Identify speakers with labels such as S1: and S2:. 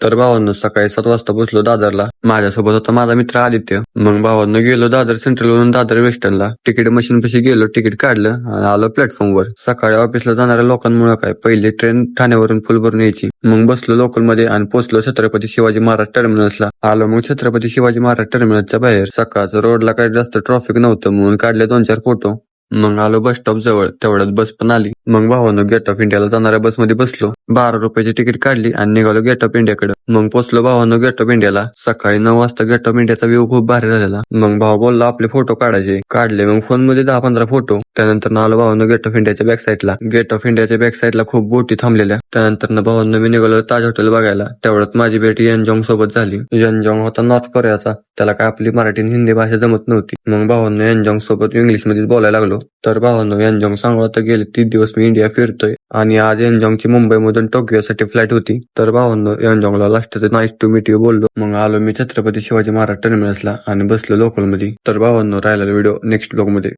S1: तर भावांनो सकाळी 7 वाजता पोहोचलो दादरला. माझ्यासोबत होता माझा मित्र आदित्य. मग भावांनो गेलो दादर सेंट्रल वरून दादर वेस्टर्नला. तिकीट मशीन पाशी गेलो, तिकीट काढलं आणि आलो प्लॅटफॉर्मवर. सकाळी ऑफिसला जाणाऱ्या लोकांमुळे काय पहिली ट्रेन ठाण्यावरून फुल भरून यायची. मग बसलो लोकल मध्ये आणि पोहोचलो छत्रपती शिवाजी महाराज टर्मिनसला. आलो मग छत्रपती शिवाजी महाराज टर्मिनसच्या बाहेर. सकाळचं रोडला काही जास्त ट्रॉफिक नव्हतं म्हणून काढले 2-4 फोटो. मग आलो बस स्टॉप जवळ, तेवढ्यात बस पण आली. मग भावानं गेट ऑफ इंडियाला जाणाऱ्या बसमध्ये बसलो. 12 रुपयाची तिकीट काढली आणि निघालो गेट ऑफ इंडियाकडे. मग पोहोचलो भावानं गेट ऑफ इंडियाला. सकाळी 9 वाजता गेट ऑफ इंडियाचा व्ह्यू खूप भारी झालेला. मग भाऊ बोलला आपले फोटो काढायचे. काढले मग फोन मध्ये 10-15 फोटो. त्यानंतर आलो भावानं गेट ऑफ इंडियाच्या बॅक साईडला. गेट ऑफ इंडियाच्या बॅक साईडला खूप बोटी थांबलेल्या. त्यानंतर भावानं मी निघालो ताज हॉटेल बघायला. तेवढ्यात माझी भेट यनजॉंग सोबत झाली. यनजॉंग होता नॉर्थ कोरियाचा. त्याला काय आपली मराठी आणि हिंदी भाषा जमत नव्हती. मग भावानं यनजॉंग सोबत इंग्लिश मध्ये बोलायला लागलो. तर भावानं यनजॉंग सांगत गेले 30 दिवस मी इंडिया फिरतोय आणि आज यनजॉंगची मुंबईमधून टोकियोसाठी फ्लाईट होती. तर भावानं यनजॉंगला लास्टचं नाईस टू मीट यू बोललो. मग आलो मी छत्रपती शिवाजी महाराज टर्मिनसला आणि बसलो लोकल मध्ये. तर भावानं राहिलेला व्हिडिओ नेक्स्ट ब्लॉग मध्ये.